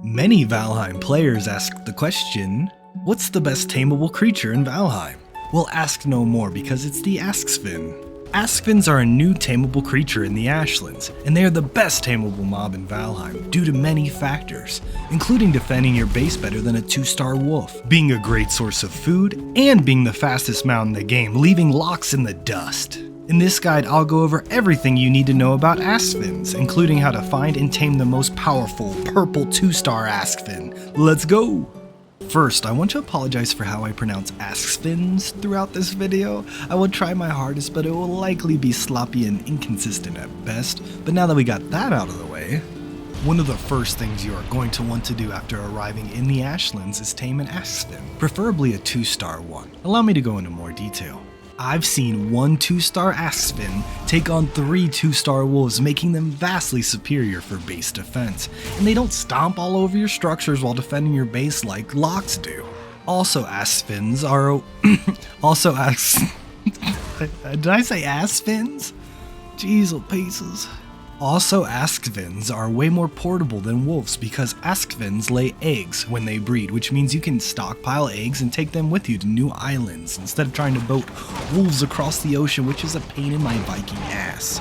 Many Valheim players ask the question, what's the best tameable creature in Valheim? Well, ask no more because it's the Asksvin. Asksvins are a new tameable creature in the Ashlands, and they are the best tameable mob in Valheim due to many factors, including defending your base better than a 2-star wolf, being a great source of food, and being the fastest mount in the game, leaving locks in the dust. In this guide, I'll go over everything you need to know about Asksvins, including how to find and tame the most powerful purple 2-star Asksvin. Let's go! First, I want to apologize for how I pronounce Asksvins throughout this video. I will try my hardest, but it will likely be sloppy and inconsistent at best. But now that we got that out of the way, one of the first things you are going to want to do after arriving in the Ashlands is tame an Asksvin, preferably a 2-star one. Allow me to go into more detail. I've seen one 2-star Asksvin take on 3 2-star wolves, making them vastly superior for base defense, and they don't stomp all over your structures while defending your base like locks do. Also, Asksvins are did I say Asksvins? Jeez pieces. Also, Asksvins are way more portable than wolves because Asksvins lay eggs when they breed, which means you can stockpile eggs and take them with you to new islands instead of trying to boat wolves across the ocean, which is a pain in my Viking ass.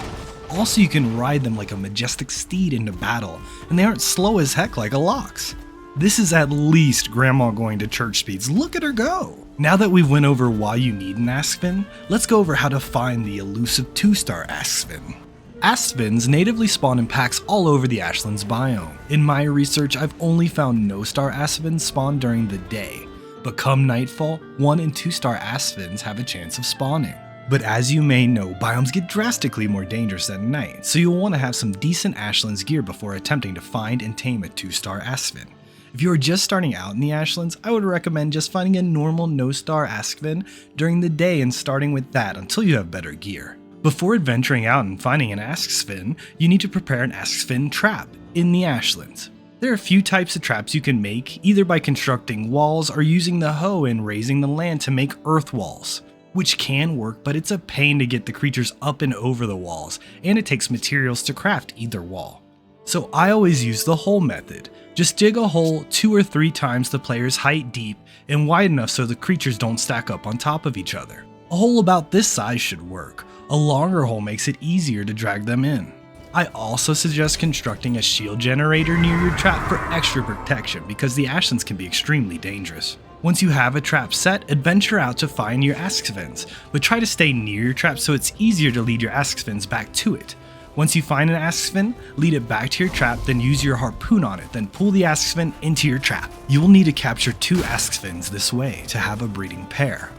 Also, you can ride them like a majestic steed into battle, and they aren't slow as heck like a Lox. This is at least grandma going to church speeds. Look at her go! Now that we've went over why you need an Asksvin, let's go over how to find the elusive 2-star Asksvin. Asksvins natively spawn in packs all over the Ashlands biome. In my research, I've only found no-star Asksvins spawn during the day, but come nightfall, 1 and 2-star Asksvins have a chance of spawning. But as you may know, biomes get drastically more dangerous at night, so you'll want to have some decent Ashlands gear before attempting to find and tame a 2-star Asksvin. If you are just starting out in the Ashlands, I would recommend just finding a normal no-star Asksvin during the day and starting with that until you have better gear. Before adventuring out and finding an Asksvin, you need to prepare an Asksvin trap in the Ashlands. There are a few types of traps you can make, either by constructing walls or using the hoe and raising the land to make earth walls, which can work, but it's a pain to get the creatures up and over the walls, and it takes materials to craft either wall. So I always use the hole method. Just dig a hole 2 or 3 times the player's height deep and wide enough so the creatures don't stack up on top of each other. A hole about this size should work. A longer hole makes it easier to drag them in. I also suggest constructing a shield generator near your trap for extra protection because the Ashlands can be extremely dangerous. Once you have a trap set, adventure out to find your Asksvins, but try to stay near your trap so it's easier to lead your Asksvins back to it. Once you find an Asksvin, lead it back to your trap, then use your harpoon on it, then pull the Asksvin into your trap. You will need to capture 2 Asksvins this way to have a breeding pair.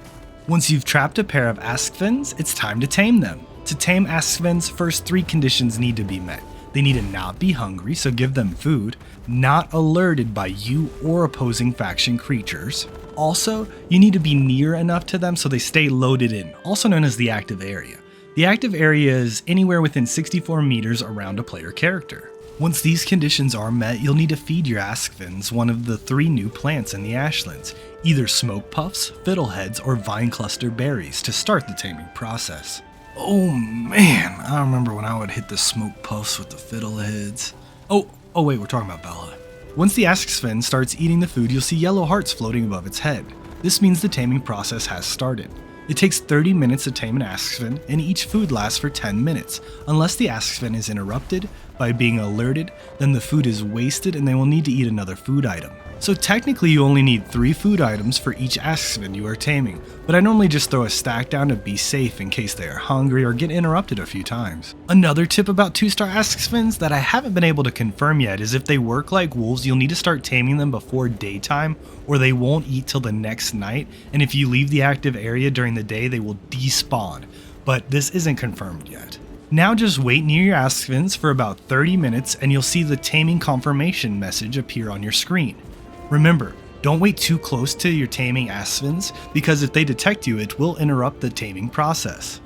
Once you've trapped a pair of Asksvins, it's time to tame them. To tame Asksvins, first 3 conditions need to be met. They need to not be hungry, so give them food, not alerted by you or opposing faction creatures. Also, you need to be near enough to them so they stay loaded in, also known as the active area. The active area is anywhere within 64 meters around a player character. Once these conditions are met, you'll need to feed your Asksvins one of the 3 new plants in the Ashlands, either smoke puffs, fiddleheads, or vine cluster berries to start the taming process. Oh man, I remember when I would hit the smoke puffs with the fiddleheads. Oh wait, we're talking about Valheim. Once the Asksvin starts eating the food, you'll see yellow hearts floating above its head. This means the taming process has started. It takes 30 minutes to tame an Asksvin, and each food lasts for 10 minutes. Unless the Asksvin is interrupted by being alerted, then the food is wasted and they will need to eat another food item. So technically you only need 3 food items for each Asksvin you are taming, but I normally just throw a stack down to be safe in case they are hungry or get interrupted a few times. Another tip about 2-star Asksvins that I haven't been able to confirm yet is if they work like wolves, you'll need to start taming them before daytime or they won't eat till the next night, and if you leave the active area during the day they will despawn, but this isn't confirmed yet. Now just wait near your Asksvins for about 30 minutes and you'll see the taming confirmation message appear on your screen. Remember, don't wait too close to your taming Asksvins because if they detect you, it will interrupt the taming process.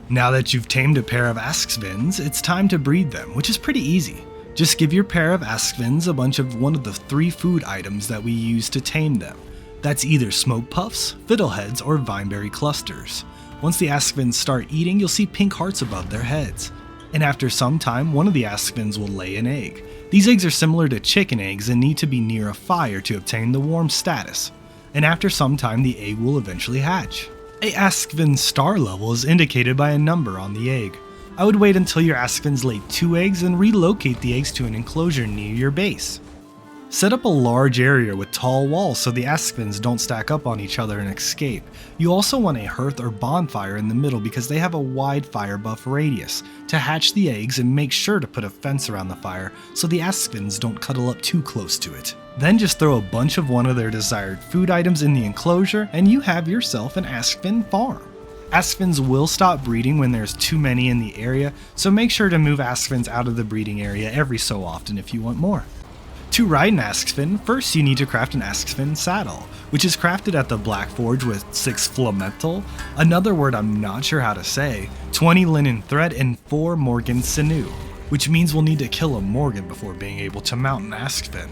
Now that you've tamed a pair of Asksvins, it's time to breed them, which is pretty easy. Just give your pair of Asksvins a bunch of one of the 3 food items that we use to tame them. That's either smoke puffs, fiddleheads, or vineberry clusters. Once the Asksvins start eating, you'll see pink hearts above their heads. And after some time, one of the Asksvins will lay an egg. These eggs are similar to chicken eggs and need to be near a fire to obtain the warm status, and after some time the egg will eventually hatch. A Asksvin star level is indicated by a number on the egg. I would wait until your Asksvins lay 2 eggs and relocate the eggs to an enclosure near your base. Set up a large area with tall walls so the Asksvins don't stack up on each other and escape. You also want a hearth or bonfire in the middle because they have a wide fire buff radius to hatch the eggs, and make sure to put a fence around the fire so the Asksvins don't cuddle up too close to it. Then just throw a bunch of one of their desired food items in the enclosure and you have yourself an Asksvin farm. Asksvins will stop breeding when there's too many in the area, so make sure to move Asksvins out of the breeding area every so often if you want more. To ride an Asksvin, first you need to craft an Asksvin saddle, which is crafted at the Black Forge with 6 flametal, another word I'm not sure how to say, 20 linen thread, and 4 Morgan sinew, which means we'll need to kill a Morgan before being able to mount an Asksvin.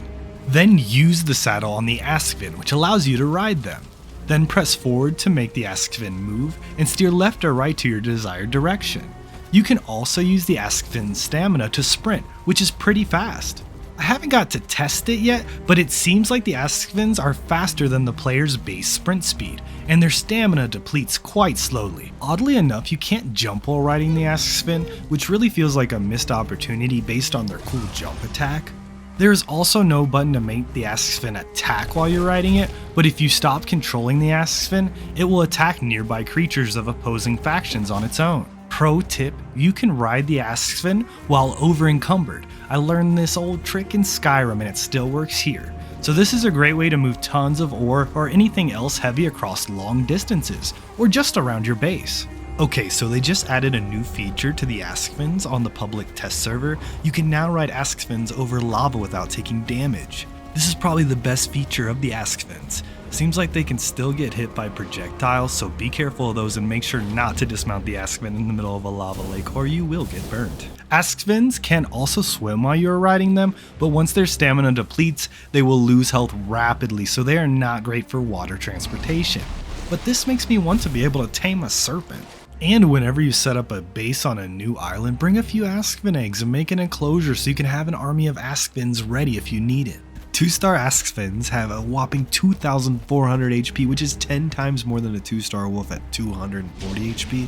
Then use the saddle on the Asksvin, which allows you to ride them. Then press forward to make the Asksvin move, and steer left or right to your desired direction. You can also use the Asksvin's stamina to sprint, which is pretty fast. I haven't got to test it yet, but it seems like the Asksvins are faster than the player's base sprint speed, and their stamina depletes quite slowly. Oddly enough, you can't jump while riding the Asksvin, which really feels like a missed opportunity based on their cool jump attack. There is also no button to make the Asksvin attack while you're riding it, but if you stop controlling the Asksvin, it will attack nearby creatures of opposing factions on its own. Pro tip, you can ride the Asksvin while over encumbered. I learned this old trick in Skyrim and it still works here. So this is a great way to move tons of ore or anything else heavy across long distances, or just around your base. Okay, so they just added a new feature to the Asksvins on the public test server. You can now ride Asksvins over lava without taking damage. This is probably the best feature of the Asksvins. Seems like they can still get hit by projectiles, so be careful of those and make sure not to dismount the Asksvin in the middle of a lava lake or you will get burned. Asksvins can also swim while you are riding them, but once their stamina depletes, they will lose health rapidly, so they are not great for water transportation. But this makes me want to be able to tame a serpent. And whenever you set up a base on a new island, bring a few Asksvin eggs and make an enclosure so you can have an army of Asksvins ready if you need it. 2-star Asksvins have a whopping 2,400 HP, which is 10 times more than a 2-star wolf at 240 HP,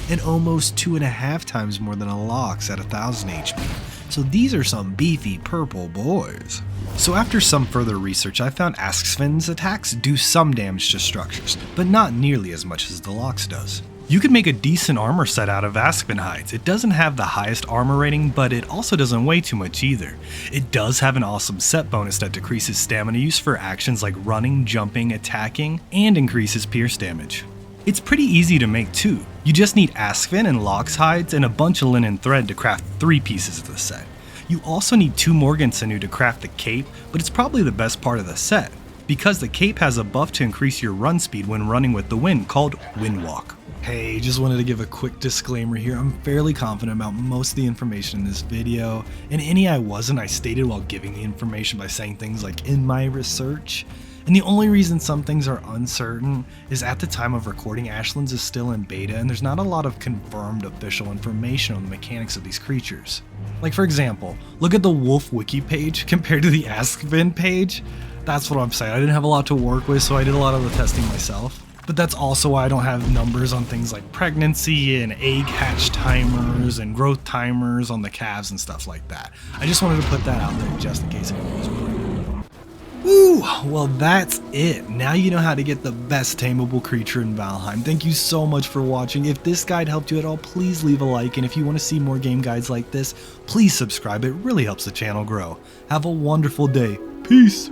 and almost 2.5 times more than a Lox at 1,000 HP. So these are some beefy purple boys. So after some further research, I found Asksvin's attacks do some damage to structures, but not nearly as much as the Lox does. You can make a decent armor set out of Asksvin hides. It doesn't have the highest armor rating, but it also doesn't weigh too much either. It does have an awesome set bonus that decreases stamina use for actions like running, jumping, attacking, and increases pierce damage. It's pretty easy to make too. You just need Asksvin and Lox hides and a bunch of linen thread to craft 3 pieces of the set. You also need 2 Morgan sinew to craft the cape, but it's probably the best part of the set, because the cape has a buff to increase your run speed when running with the wind called Windwalk. Hey, just wanted to give a quick disclaimer here. I'm fairly confident about most of the information in this video, and any I wasn't, I stated while giving the information by saying things like in my research. And the only reason some things are uncertain is at the time of recording, Ashlands is still in beta and there's not a lot of confirmed official information on the mechanics of these creatures. Like for example, look at the Wolf wiki page compared to the Asksvin page. That's what I'm saying. I didn't have a lot to work with, so I did a lot of the testing myself. But that's also why I don't have numbers on things like pregnancy and egg hatch timers and growth timers on the calves and stuff like that. I just wanted to put that out there just in case anyone was wondering. Woo! Well, that's it. Now you know how to get the best tameable creature in Valheim. Thank you so much for watching. If this guide helped you at all, please leave a like. And if you want to see more game guides like this, please subscribe. It really helps the channel grow. Have a wonderful day. Peace!